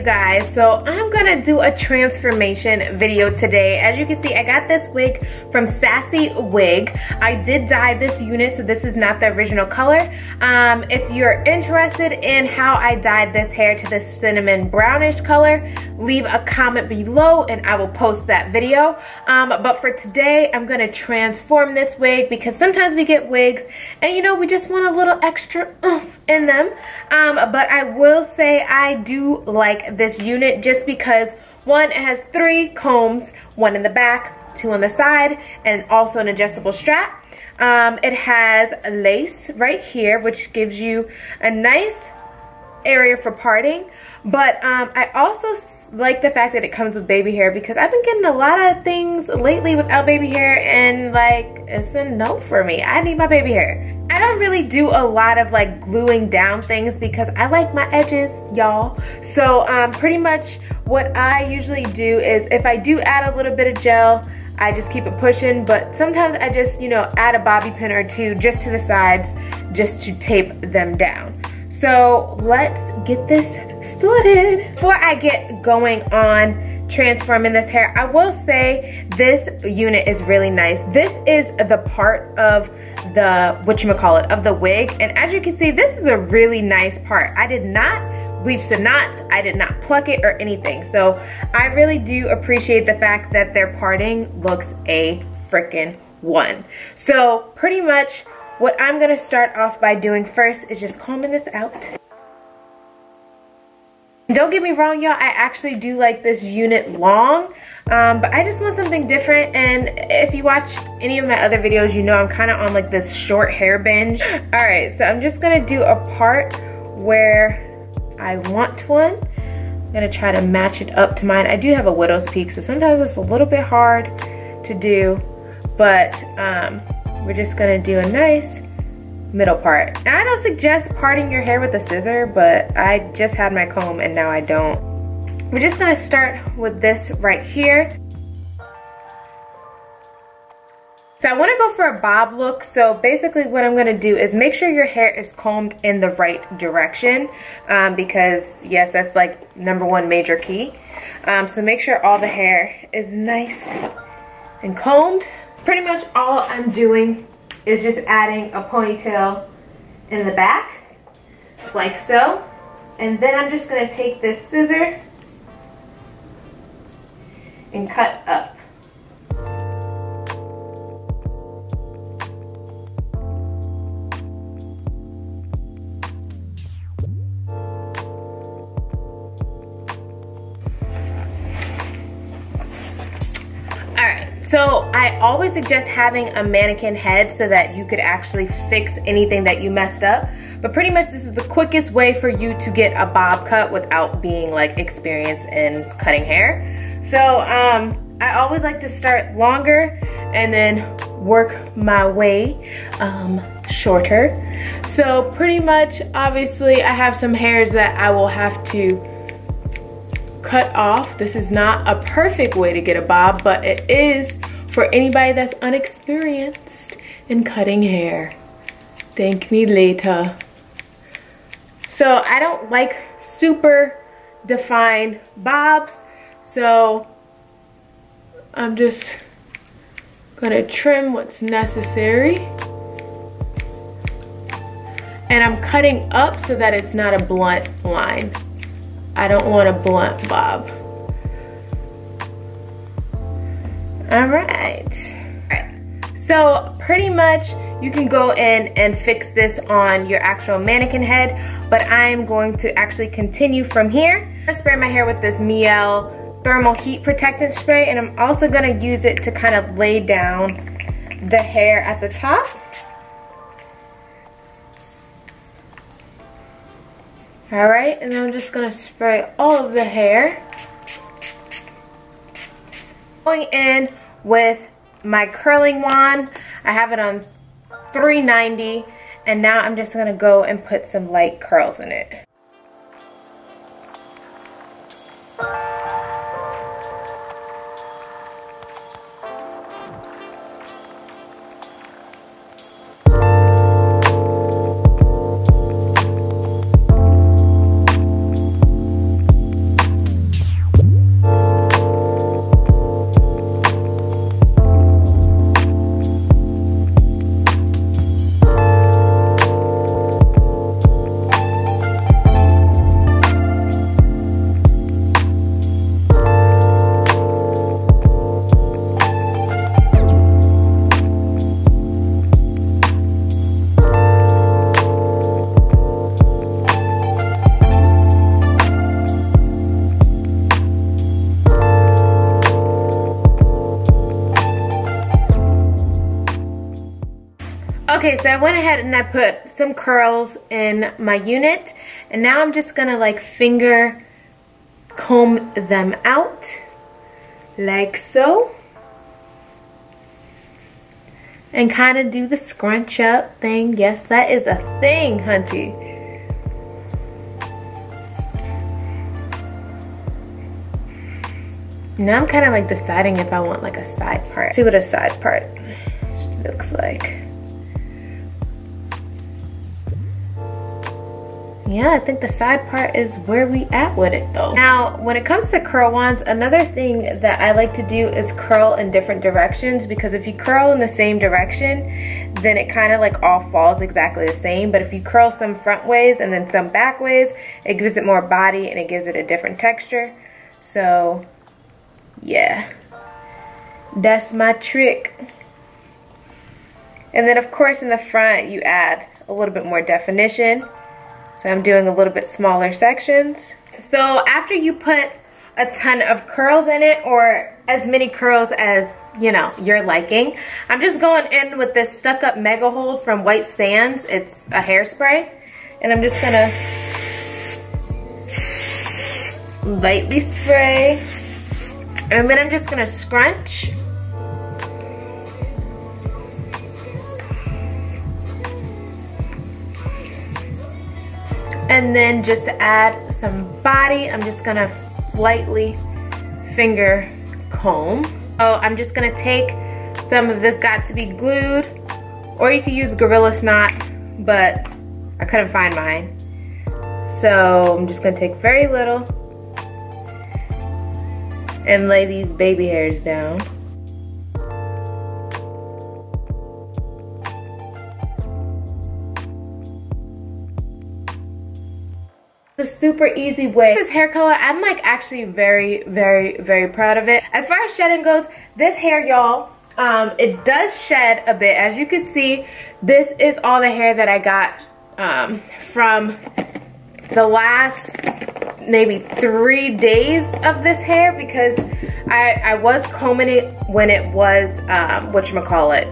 guys, so I'm gonna do a transformation video today. As you can see, I got this wig from Sassy Wig. I did dye this unit, so this is not the original color. If you're interested in how I dyed this hair to this cinnamon brownish color, leave a comment below and I will post that video. But for today, I'm gonna transform this wig because sometimes we get wigs and you know, we just want a little extra oomph in them. But I will say I do like this unit just because one, it has 3 combs, 1 in the back, 2 on the side, and also an adjustable strap. It has lace right here, which gives you a nice area for parting. But I also like the fact that it comes with baby hair because I've been getting a lot of things lately without baby hair and like it's a no for me. I need my baby hair. I don't really do a lot of like gluing down things because I like my edges, y'all. So pretty much what I usually do is if I do add a little bit of gel, I just keep it pushing, but sometimes I just, you know, add a bobby pin or 2 just to the sides just to tape them down. So let's get this started. Before I get going on transforming this hair, I will say this unit is really nice. This is the part of the, whatchamacallit, of the wig. And as you can see, this is a really nice part. I did not bleach the knots. I did not pluck it or anything. So I really do appreciate the fact that their parting looks a freaking 1. So pretty much what I'm gonna start off by doing first is just combing this out. Don't get me wrong, y'all, I actually do like this unit long, but I just want something different. And if you watch any of my other videos, you know I'm kind of on like this short hair binge. All right, so I'm just gonna do a part where I want one. I'm gonna try to match it up to mine. I do have a widow's peak, so sometimes it's a little bit hard to do, but we're just gonna do a nice middle part. And I don't suggest parting your hair with a scissor, but I just had my comb and now I don't. We're just gonna start with this right here. So I wanna go for a bob look. So basically what I'm gonna do is make sure your hair is combed in the right direction because yes, that's like #1 major key. So make sure all the hair is nice and combed. Pretty much all I'm doing is just adding a ponytail in the back, like so. And then I'm just gonna take this scissor and cut up. So I always suggest having a mannequin head so that you could actually fix anything that you messed up. But pretty much this is the quickest way for you to get a bob cut without being like experienced in cutting hair. So I always like to start longer and then work my way shorter. So pretty much, obviously I have some hairs that I will have to cut off. This is not a perfect way to get a bob, but it is for anybody that's unexperienced in cutting hair. Thank me later. So I don't like super defined bobs, so I'm just gonna trim what's necessary. And I'm cutting up so that it's not a blunt line. I don't want a blunt bob. All right. So pretty much you can go in and fix this on your actual mannequin head, but I'm going to actually continue from here. I'm gonna spray my hair with this Mielle thermal heat protectant spray, and I'm also gonna use it to kind of lay down the hair at the top. All right, and I'm just gonna spray all of the hair. Going in with my curling wand. I have it on 390, and now I'm just gonna go and put some light curls in it. Okay, so I went ahead and I put some curls in my unit, and now I'm just gonna like finger comb them out like so, and kind of do the scrunch up thing. Yes, that is a thing, hunty. Now I'm kind of like deciding if I want like a side part. See what a side part looks like. Yeah, I think the side part is where we at with it though. Now, when it comes to curl wands, another thing that I like to do is curl in different directions, because if you curl in the same direction, then it kind of like all falls exactly the same. But if you curl some front ways and then some back ways, it gives it more body and it gives it a different texture. So yeah, that's my trick. And then of course in the front you add a little bit more definition. So I'm doing a little bit smaller sections. So after you put a ton of curls in it, or as many curls as, you know, you're liking, I'm just going in with this Stuck Up Mega Hold from White Sands. It's a hairspray. And I'm just gonna lightly spray. And then I'm just gonna scrunch. And then just to add some body, I'm just gonna lightly finger comb. So I'm just gonna take some of this Got to Be Glued, or you could use Gorilla Snot, but I couldn't find mine. So I'm just gonna take very little and lay these baby hairs down. It's a super easy way. This hair color, I'm like actually very, very, very proud of it. As far as shedding goes, this hair, y'all, it does shed a bit. As you can see, this is all the hair that I got from the last maybe 3 days of this hair, because I was combing it when it was whatchamacallit,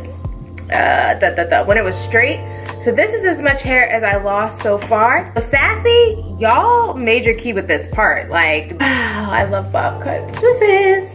when it was straight. So this is as much hair as I lost so far. But Sassy, y'all major key with this part. Like, oh, I love bob cuts. This is